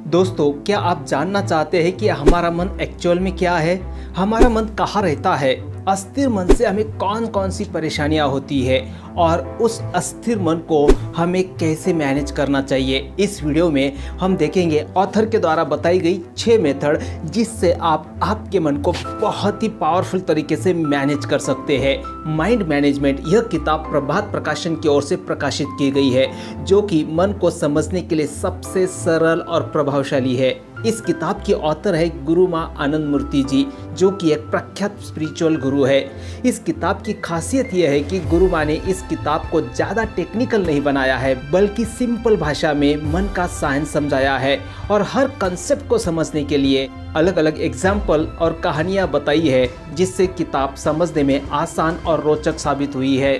दोस्तों, क्या आप जानना चाहते हैं कि हमारा मन एक्चुअल में क्या है? हमारा मन कहाँ रहता है? अस्थिर मन से हमें कौन कौन सी परेशानियाँ होती है और उस अस्थिर मन को हमें कैसे मैनेज करना चाहिए, इस वीडियो में हम देखेंगे ऑथर के द्वारा बताई गई 6 मेथड जिससे आप आपके मन को बहुत ही पावरफुल तरीके से मैनेज कर सकते हैं। माइंड मैनेजमेंट यह किताब प्रभात प्रकाशन की ओर से प्रकाशित की गई है, जो कि मन को समझने के लिए सबसे सरल और प्रभावशाली है। इस किताब की ऑथर है गुरु माँ आनंद मूर्ति जी, जो कि एक प्रख्यात स्पिरिचुअल गुरु है। इस किताब की खासियत यह है कि गुरु माँ ने इस किताब को ज़्यादा टेक्निकल नहीं बनाया है, बल्कि सिंपल भाषा में मन का साइंस समझाया है और हर कंसेप्ट को समझने के लिए अलग अलग एग्जाम्पल और कहानियाँ बताई है, जिससे किताब समझने में आसान और रोचक साबित हुई है।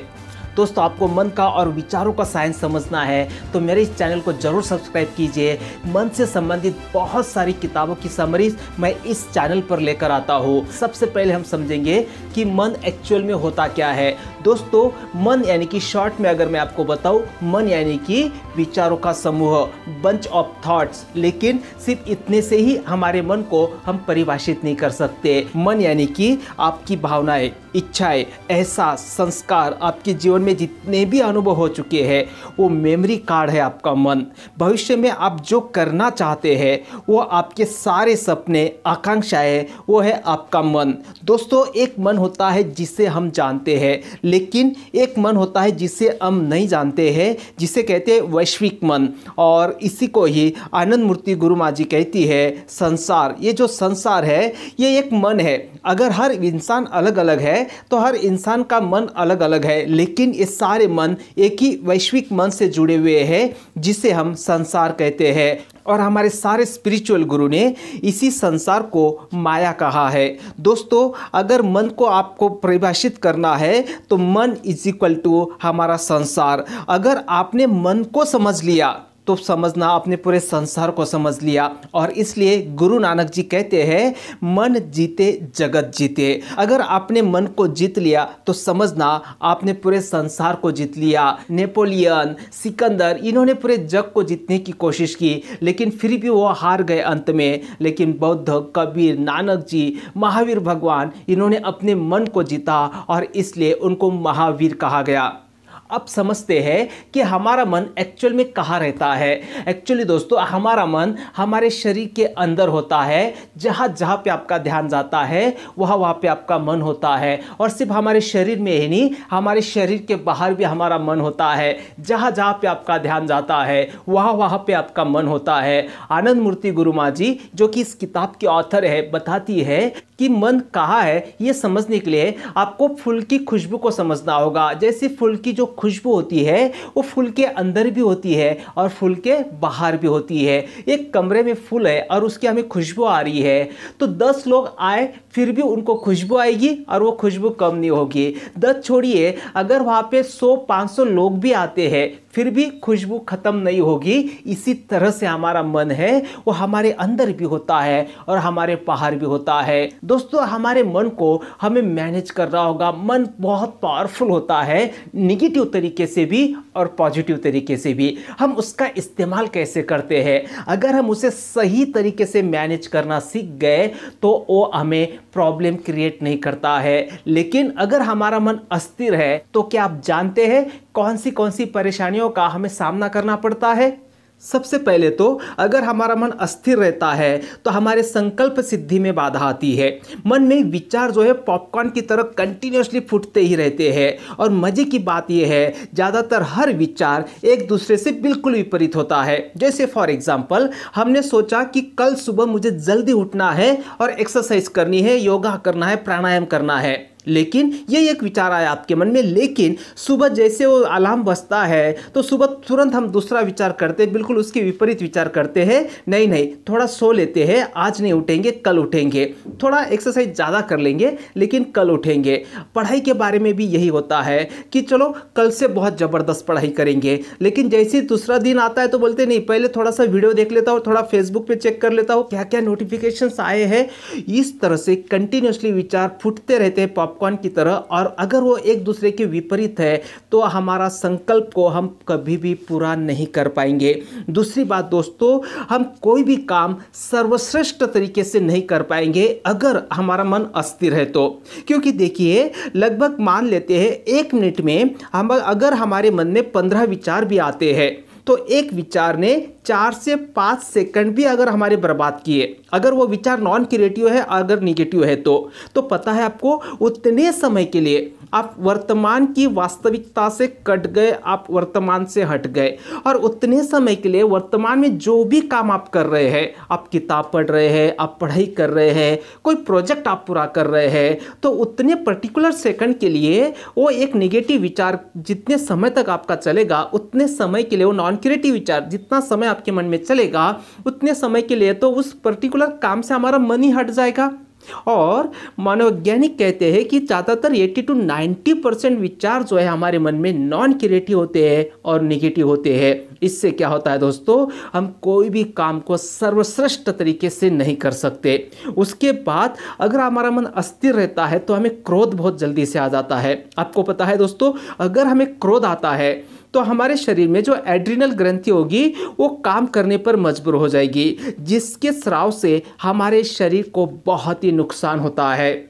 दोस्तों, आपको मन का और विचारों का साइंस समझना है तो मेरे इस चैनल को जरूर सब्सक्राइब कीजिए। मन से संबंधित बहुत सारी किताबों की समरीज मैं इस चैनल पर लेकर आता हूँ। सबसे पहले हम समझेंगे कि मन एक्चुअल में होता क्या है। दोस्तों, मन यानी कि शॉर्ट में अगर मैं आपको बताऊँ, मन यानी कि विचारों का समूह, बंच ऑफ थॉट्स। लेकिन सिर्फ इतने से ही हमारे मन को हम परिभाषित नहीं कर सकते। मन यानी कि आपकी भावनाएं, इच्छाएं, एहसास, संस्कार, आपके जीवन में जितने भी अनुभव हो चुके हैं वो मेमोरी कार्ड है आपका मन। भविष्य में आप जो करना चाहते हैं, वो आपके सारे सपने, आकांक्षाएं, वो है आपका मन। दोस्तों, एक मन होता है जिसे हम जानते हैं, लेकिन एक मन होता है जिसे हम नहीं जानते हैं, जिसे कहते हैं वैश्विक मन। और इसी को ही आनंद मूर्ति गुरु माँ जी कहती है संसार। ये जो संसार है ये एक मन है। अगर हर इंसान अलग अलग है तो हर इंसान का मन अलग अलग है, लेकिन ये सारे मन एक ही वैश्विक मन से जुड़े हुए हैं, जिसे हम संसार कहते हैं। और हमारे सारे स्पिरिचुअल गुरु ने इसी संसार को माया कहा है। दोस्तों, अगर मन को आपको परिभाषित करना है तो मन इज इक्वल टू हमारा संसार। अगर आपने मन को समझ लिया तो समझना आपने पूरे संसार को समझ लिया। और इसलिए गुरु नानक जी कहते हैं, मन जीते जगत जीते। अगर आपने मन को जीत लिया तो समझना आपने पूरे संसार को जीत लिया। नेपोलियन, सिकंदर, इन्होंने पूरे जग को जीतने की कोशिश की, लेकिन फिर भी वो हार गए अंत में। लेकिन बौद्ध, कबीर, नानक जी, महावीर भगवान, इन्होंने अपने मन को जीता और इसलिए उनको महावीर कहा गया। अब समझते हैं कि हमारा मन एक्चुअल में कहाँ रहता है। एक्चुअली दोस्तों, हमारा मन हमारे शरीर के अंदर होता है। जहाँ जहाँ पे आपका ध्यान जाता है वहाँ पे आपका मन होता है। और सिर्फ हमारे शरीर में ही नहीं, हमारे शरीर के बाहर भी हमारा मन होता है। जहाँ जहाँ पे आपका ध्यान जाता है वहाँ पे आपका मन होता है। आनंद मूर्ति गुरु माँ जी, जो कि इस किताब की ऑथर है, बताती है कि मन कहाँ है। ये समझने के लिए आपको फूल की खुशबू को समझना होगा। जैसे फूल की जो खुशबू होती है वो फूल के अंदर भी होती है और फूल के बाहर भी होती है। एक कमरे में फूल है और उसकी हमें खुशबू आ रही है, तो 10 लोग आए फिर भी उनको खुशबू आएगी और वो खुशबू कम नहीं होगी। 10 छोड़िए, अगर वहाँ पे 100-500 लोग भी आते हैं फिर भी खुशबू खत्म नहीं होगी। इसी तरह से हमारा मन है, वो हमारे अंदर भी होता है और हमारे बाहर भी होता है। दोस्तों, हमारे मन को हमें मैनेज करना होगा। मन बहुत पावरफुल होता है, निगेटिव तरीके से भी और पॉजिटिव तरीके से भी। हम उसका इस्तेमाल कैसे करते हैं? अगर हम उसे सही तरीके से मैनेज करना सीख गए तो वो हमें प्रॉब्लम क्रिएट नहीं करता है। लेकिन अगर हमारा मन अस्थिर है तो क्या आप जानते हैं कौन सी परेशानियों का हमें सामना करना पड़ता है? सबसे पहले तो अगर हमारा मन अस्थिर रहता है तो हमारे संकल्प सिद्धि में बाधा आती है। मन में विचार जो है पॉपकॉर्न की तरह कंटिन्यूसली फूटते ही रहते हैं। और मजे की बात यह है, ज़्यादातर हर विचार एक दूसरे से बिल्कुल विपरीत होता है। जैसे फॉर एग्जांपल, हमने सोचा कि कल सुबह मुझे जल्दी उठना है और एक्सरसाइज करनी है, योगा करना है, प्राणायाम करना है। लेकिन ये एक विचार आया आपके मन में, लेकिन सुबह जैसे वो अलार्म बजता है तो सुबह तुरंत हम दूसरा विचार करते हैं, बिल्कुल उसके विपरीत विचार करते हैं। नहीं, थोड़ा सो लेते हैं, आज नहीं उठेंगे, कल उठेंगे। थोड़ा एक्सरसाइज ज़्यादा कर लेंगे लेकिन कल उठेंगे। पढ़ाई के बारे में भी यही होता है कि चलो कल से बहुत ज़बरदस्त पढ़ाई करेंगे, लेकिन जैसे दूसरा दिन आता है तो बोलते नहीं, पहले थोड़ा सा वीडियो देख लेता हूँ, थोड़ा फेसबुक पे चेक कर लेता हूँ क्या क्या नोटिफिकेशंस आए हैं। इस तरह से कंटिन्यूसली विचार फूटते रहते हैं पॉपकॉर्न की तरह, और अगर वो एक दूसरे के विपरीत है तो हमारा संकल्प को हम कभी भी पूरा नहीं कर पाएंगे। दूसरी बात दोस्तों, हम कोई भी काम सर्वश्रेष्ठ तरीके से नहीं कर पाएंगे अगर हमारा मन अस्थिर है तो। क्योंकि देखिए, लगभग मान लेते हैं 1 मिनट में हम अगर हमारे मन में 15 विचार भी आते हैं तो एक विचार ने 4 से 5 सेकंड भी अगर हमारे बर्बाद किए, अगर वो विचार नॉन क्रिएटिव है, अगर निगेटिव है तो पता है आपको, उतने समय के लिए आप वर्तमान की वास्तविकता से कट गए, आप वर्तमान से हट गए, और उतने समय के लिए वर्तमान में जो भी काम आप कर रहे हैं, आप किताब पढ़ रहे हैं, आप पढ़ाई कर रहे हैं, कोई प्रोजेक्ट आप पूरा कर रहे हैं, तो उतने पर्टिकुलर सेकंड के लिए वो एक नेगेटिव विचार जितने समय तक आपका चलेगा, उतने समय के लिए वो नॉन क्रिएटिव विचार जितना समय आपके मन में चलेगा, उतने समय के लिए तो उस पर्टिकुलर काम से हमारा मन ही हट जाएगा। और मनोवैज्ञानिक कहते हैं कि ज़्यादातर 80 to 90% विचार जो है हमारे मन में नॉन क्रिएटिव होते हैं और नेगेटिव होते हैं। इससे क्या होता है दोस्तों, हम कोई भी काम को सर्वश्रेष्ठ तरीके से नहीं कर सकते। उसके बाद अगर हमारा मन अस्थिर रहता है तो हमें क्रोध बहुत जल्दी से आ जाता है। आपको पता है दोस्तों, अगर हमें क्रोध आता है तो हमारे शरीर में जो एड्रिनल ग्रंथि होगी वो काम करने पर मजबूर हो जाएगी, जिसके स्राव से हमारे शरीर को बहुत ही नुकसान होता है।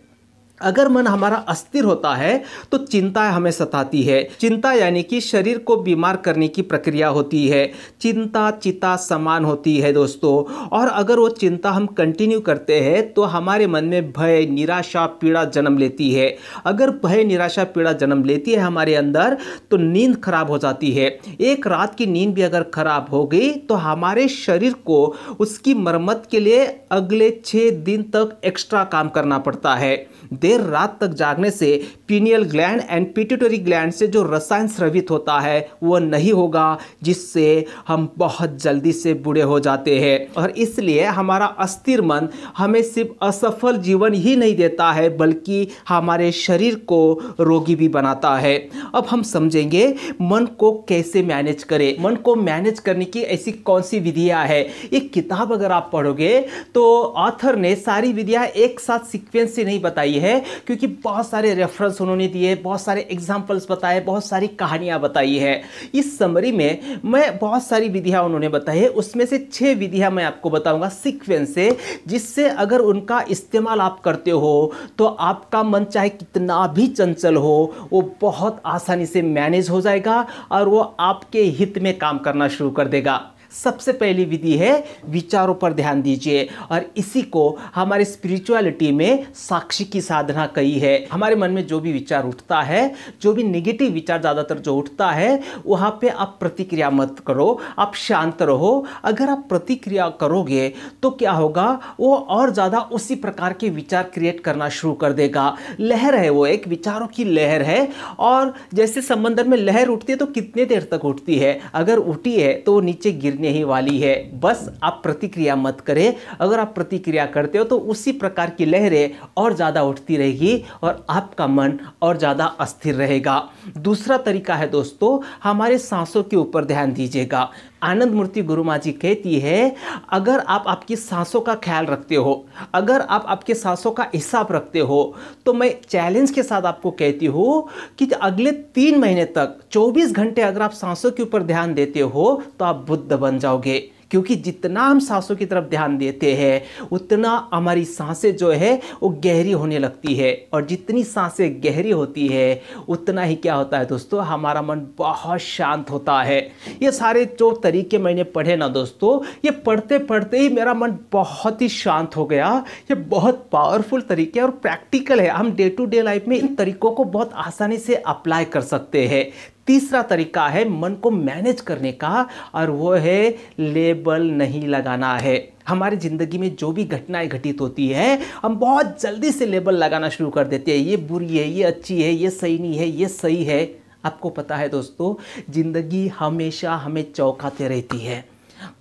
अगर मन हमारा अस्थिर होता है तो चिंता हमें सताती है। चिंता यानी कि शरीर को बीमार करने की प्रक्रिया होती है। चिंता चिता समान होती है दोस्तों, और अगर वो चिंता हम कंटिन्यू करते हैं तो हमारे मन में भय, निराशा, पीड़ा जन्म लेती है। अगर भय, निराशा, पीड़ा जन्म लेती है हमारे अंदर तो नींद खराब हो जाती है। एक रात की नींद भी अगर खराब हो गई तो हमारे शरीर को उसकी मरम्मत के लिए अगले 6 दिन तक एक्स्ट्रा काम करना पड़ता है। देर रात तक जागने से pineal gland and pituitary gland से जो रसायन स्रावित होता है वो नहीं होगा, जिससे हम बहुत जल्दी से बूढ़े हो जाते हैं। और इसलिए हमारा अस्थिर मन हमें सिर्फ असफल जीवन ही नहीं देता है बल्कि हमारे शरीर को रोगी भी बनाता है। अब हम समझेंगे मन को कैसे मैनेज करें। मन को मैनेज करने की ऐसी कौन सी विधियां है। एक किताब अगर आप पढ़ोगे तो ऑथर ने सारी विधियां एक साथ सीक्वेंस से नहीं बताई है, क्योंकि बहुत सारे रेफरेंस उन्होंने दिए, बहुत सारे एग्जाम्पल्स बताए, बहुत सारी कहानियां बताई है। इस समरी में मैं बहुत सारी विधियां उन्होंने बताई है, उसमें से 6 विधियां मैं आपको बताऊंगा सीक्वेंस से, जिससे अगर उनका इस्तेमाल आप करते हो तो आपका मन चाहे कितना भी चंचल हो वो बहुत आसानी से मैनेज हो जाएगा और वो आपके हित में काम करना शुरू कर देगा। सबसे पहली विधि है विचारों पर ध्यान दीजिए, और इसी को हमारे स्पिरिचुअलिटी में साक्षी की साधना कही है। हमारे मन में जो भी विचार उठता है, जो भी नेगेटिव विचार ज़्यादातर जो उठता है, वहाँ पे आप प्रतिक्रिया मत करो, आप शांत रहो। अगर आप प्रतिक्रिया करोगे तो क्या होगा, वो और ज़्यादा उसी प्रकार के विचार क्रिएट करना शुरू कर देगा। लहर है, वो एक विचारों की लहर है, और जैसे समंदर में लहर उठती है तो कितने देर तक उठती है, अगर उठी है तो वो नीचे गिरने ही वाली है। बस आप प्रतिक्रिया मत करें। अगर आप प्रतिक्रिया करते हो तो उसी प्रकार की लहरें और ज़्यादा उठती रहेगी और आपका मन और ज़्यादा अस्थिर रहेगा। दूसरा तरीका है दोस्तों, हमारे सांसों के ऊपर ध्यान दीजिएगा। आनंद मूर्ति गुरु माँ जी कहती है, अगर आप आपकी सांसों का ख्याल रखते हो, अगर आप आपके सांसों का हिसाब रखते हो, तो मैं चैलेंज के साथ आपको कहती हूँ कि अगले 3 महीने तक 24 घंटे अगर आप सांसों के ऊपर ध्यान देते हो तो आप बुद्ध बन जाओगे। क्योंकि जितना हम सांसों की तरफ ध्यान देते हैं उतना हमारी सांसें जो है वो गहरी होने लगती है, और जितनी सांसें गहरी होती है उतना ही क्या होता है दोस्तों, हमारा मन बहुत शांत होता है। ये सारे जो तरीके मैंने पढ़े ना दोस्तों, ये पढ़ते पढ़ते ही मेरा मन बहुत ही शांत हो गया। ये बहुत पावरफुल तरीके और प्रैक्टिकल है। हम डे टू डे लाइफ में इन तरीकों को बहुत आसानी से अप्लाई कर सकते हैं। तीसरा तरीका है मन को मैनेज करने का, और वो है लेबल नहीं लगाना है। हमारी ज़िंदगी में जो भी घटनाएं घटित होती है, हम बहुत जल्दी से लेबल लगाना शुरू कर देते हैं। ये बुरी है, ये अच्छी है, ये सही नहीं है, ये सही है। आपको पता है दोस्तों, ज़िंदगी हमेशा हमें चौंकाते रहती है।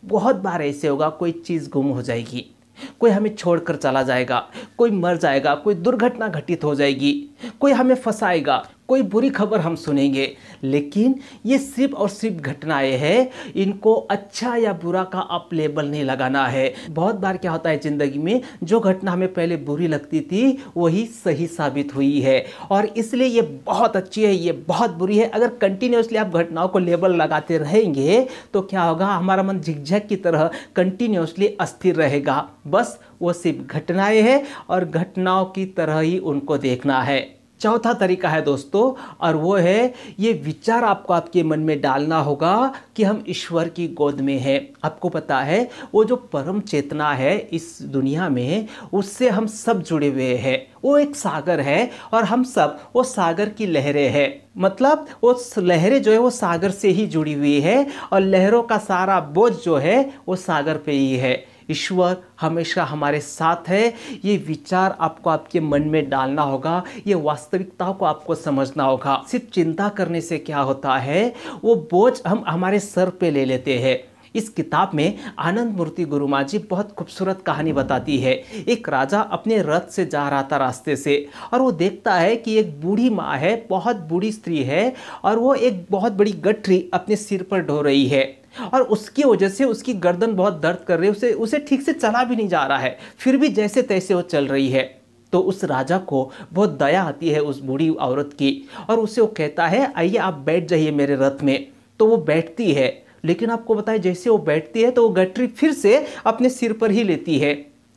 बहुत बार ऐसे होगा, कोई चीज़ गुम हो जाएगी, कोई हमें छोड़कर चला जाएगा, कोई मर जाएगा, कोई दुर्घटना घटित हो जाएगी, कोई हमें फंसाएगा, कोई बुरी खबर हम सुनेंगे, लेकिन ये सिर्फ और सिर्फ घटनाएं हैं, इनको अच्छा या बुरा का आप लेबल नहीं लगाना है। बहुत बार क्या होता है ज़िंदगी में, जो घटना हमें पहले बुरी लगती थी वही सही साबित हुई है, और इसलिए ये बहुत अच्छी है, ये बहुत बुरी है। अगर कंटिन्यूसली आप घटनाओं को लेबल लगाते रहेंगे तो क्या होगा, हमारा मन झिकझक की तरह कंटिन्यूसली अस्थिर रहेगा। बस वो सिर्फ घटनाएं हैं और घटनाओं की तरह ही उनको देखना है। चौथा तरीका है दोस्तों, और वो है ये विचार आपको आपके मन में डालना होगा कि हम ईश्वर की गोद में हैं। आपको पता है वो जो परम चेतना है इस दुनिया में, उससे हम सब जुड़े हुए हैं। वो एक सागर है और हम सब वो सागर की लहरें हैं। मतलब वो लहरें जो है वो सागर से ही जुड़ी हुई है, और लहरों का सारा बोझ जो है वो सागर पे ही है। ईश्वर हमेशा हमारे साथ है, ये विचार आपको आपके मन में डालना होगा, ये वास्तविकता को आपको समझना होगा। सिर्फ चिंता करने से क्या होता है, वो बोझ हम हमारे सर पे ले लेते हैं। इस किताब में आनंद मूर्ति गुरुमा जी बहुत खूबसूरत कहानी बताती है। एक राजा अपने रथ से जा रहा था रास्ते से, और वो देखता है कि एक बूढ़ी माँ है, बहुत बूढ़ी स्त्री है, और वो एक बहुत बड़ी गठरी अपने सिर पर ढो रही है, और उसकी वजह से उसकी गर्दन बहुत दर्द कर रही है, उसे ठीक से चला भी नहीं जा रहा है, फिर भी जैसे तैसे वो चल रही है। तो उस राजा को बहुत दया आती है उस बूढ़ी औरत की, और उसे वो कहता है आइए आप बैठ जाइए मेरे रथ में। तो वो बैठती है, लेकिन आपको बताए जैसे वो बैठती है तो वो गठरी फिर से अपने सिर पर ही लेती है।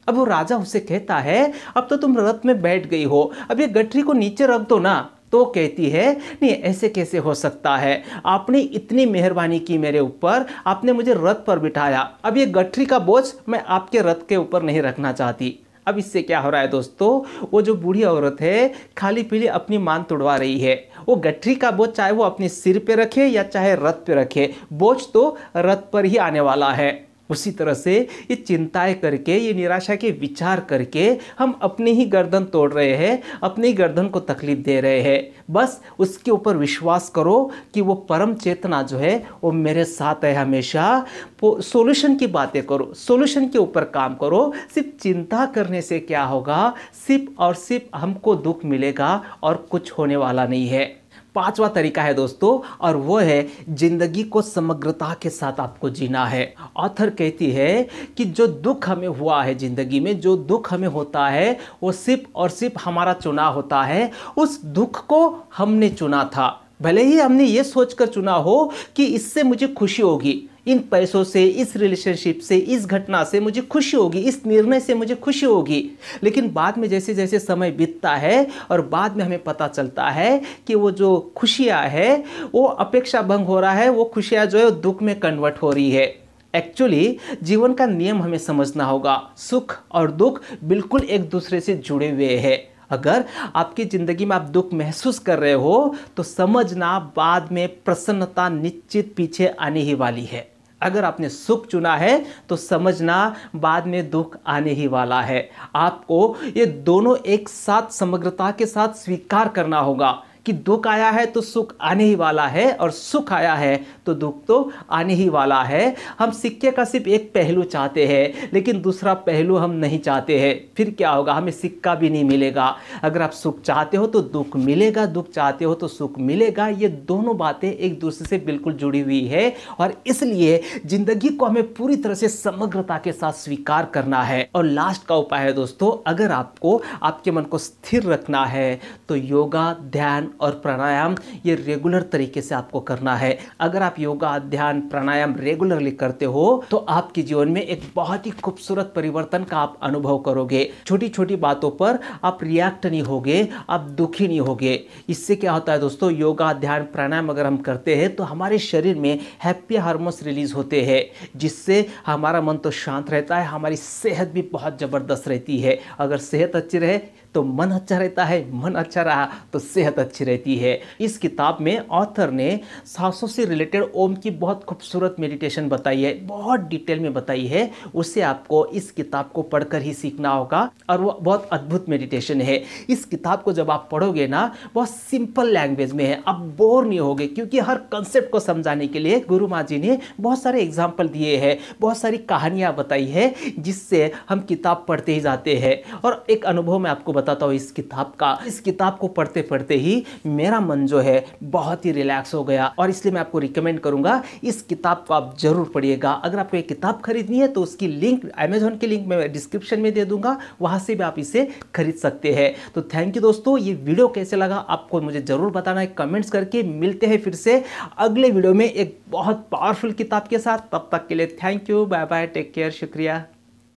अब वो राजा उसे कहता है अब तो तुम रथ में बैठ गई हो, अब ये गठरी को नीचे रख दो ना। तो कहती है नहीं, ऐसे कैसे हो सकता है, आपने इतनी मेहरबानी की मेरे ऊपर, आपने मुझे रथ पर बिठाया, अब ये गठरी का बोझ मैं आपके रथ के ऊपर नहीं रखना चाहती। अब इससे क्या हो रहा है दोस्तों, वो जो बूढ़ी औरत है खाली पीली अपनी मान तुड़वा रही है। वो गठरी का बोझ चाहे वो अपने सिर पे रखे या चाहे रथ पे रखे, बोझ तो रथ पर ही आने वाला है। उसी तरह से ये चिंताएं करके, ये निराशा के विचार करके हम अपनी ही गर्दन तोड़ रहे हैं, अपनी ही गर्दन को तकलीफ दे रहे हैं। बस उसके ऊपर विश्वास करो कि वो परम चेतना जो है वो मेरे साथ है हमेशा। सॉल्यूशन की बातें करो, सॉल्यूशन के ऊपर काम करो। सिर्फ चिंता करने से क्या होगा, सिर्फ और सिर्फ हमको दुख मिलेगा और कुछ होने वाला नहीं है। पांचवा तरीका है दोस्तों, और वो है जिंदगी को समग्रता के साथ आपको जीना है। ऑथर कहती है कि जो दुख हमें हुआ है जिंदगी में, जो दुख हमें होता है वो सिर्फ और सिर्फ हमारा चुना होता है। उस दुख को हमने चुना था, भले ही हमने ये सोचकर चुना हो कि इससे मुझे खुशी होगी, इन पैसों से, इस रिलेशनशिप से, इस घटना से मुझे खुशी होगी, इस निर्णय से मुझे खुशी होगी। लेकिन बाद में जैसे जैसे समय बीतता है और बाद में हमें पता चलता है कि वो जो खुशियाँ है वो अपेक्षा भंग हो रहा है, वो खुशियाँ जो है दुख में कन्वर्ट हो रही है। एक्चुअली जीवन का नियम हमें समझना होगा, सुख और दुख बिल्कुल एक दूसरे से जुड़े हुए हैं। अगर आपकी ज़िंदगी में आप दुख महसूस कर रहे हो तो समझना बाद में प्रसन्नता निश्चित पीछे आने ही वाली है। अगर आपने सुख चुना है तो समझना बाद में दुख आने ही वाला है। आपको ये दोनों एक साथ समग्रता के साथ स्वीकार करना होगा कि दुख आया है तो सुख आने ही वाला है, और सुख आया है तो दुख तो आने ही वाला है। हम सिक्के का सिर्फ एक पहलू चाहते हैं, लेकिन दूसरा पहलू हम नहीं चाहते हैं। फिर क्या होगा, हमें सिक्का भी नहीं मिलेगा। अगर आप सुख चाहते हो तो दुख मिलेगा, दुख चाहते हो तो सुख मिलेगा। ये दोनों बातें एक दूसरे से बिल्कुल जुड़ी हुई है, और इसलिए जिंदगी को हमें पूरी तरह से समग्रता के साथ स्वीकार करना है। और लास्ट का उपाय है दोस्तों, अगर आपको आपके मन को स्थिर रखना है तो योगा, ध्यान और प्राणायाम ये रेगुलर तरीके से आपको करना है। अगर आप योगा, ध्यान, प्राणायाम रेगुलरली करते हो तो आपके जीवन में एक बहुत ही खूबसूरत परिवर्तन का आप अनुभव करोगे। छोटी छोटी बातों पर आप रिएक्ट नहीं होगे, आप दुखी नहीं होगे। इससे क्या होता है दोस्तों, योगा, ध्यान, प्राणायाम अगर हम करते हैं तो हमारे शरीर में हैप्पी हार्मोन्स रिलीज होते हैं, जिससे हमारा मन तो शांत रहता है, हमारी सेहत भी बहुत ज़बरदस्त रहती है। अगर सेहत अच्छी रहे तो मन अच्छा रहता है, मन अच्छा रहा तो सेहत अच्छी रहती है। इस किताब में ऑथर ने सांसों से रिलेटेड ओम की बहुत खूबसूरत मेडिटेशन बताई है, बहुत डिटेल में बताई है। उसे आपको इस किताब को पढ़कर ही सीखना होगा, और वो बहुत अद्भुत मेडिटेशन है। इस किताब को जब आप पढ़ोगे ना, बहुत सिंपल लैंग्वेज में है, आप बोर नहीं होगे, क्योंकि हर कंसेप्ट को समझाने के लिए गुरु माँ जी ने बहुत सारे एग्जाम्पल दिए हैं, बहुत सारी कहानियाँ बताई है, जिससे हम किताब पढ़ते ही जाते हैं। और एक अनुभव मैं आपको बताता हूँ इस किताब का। इस किताब को पढ़ते पढ़ते ही मेरा मन जो है बहुत ही रिलैक्स हो गया, और इसलिए मैं आपको रिकमेंड करूंगा इस किताब को आप जरूर पढ़िएगा। अगर आपको ये किताब खरीदनी है तो उसकी लिंक, अमेजोन की लिंक मैं डिस्क्रिप्शन में दे दूंगा, वहां से भी आप इसे खरीद सकते हैं। तो थैंक यू दोस्तों, ये वीडियो कैसे लगा आपको मुझे जरूर बताना है कमेंट्स करके। मिलते हैं फिर से अगले वीडियो में एक बहुत पावरफुल किताब के साथ। तब तक के लिए thank you, bye bye, take care, शुक्रिया।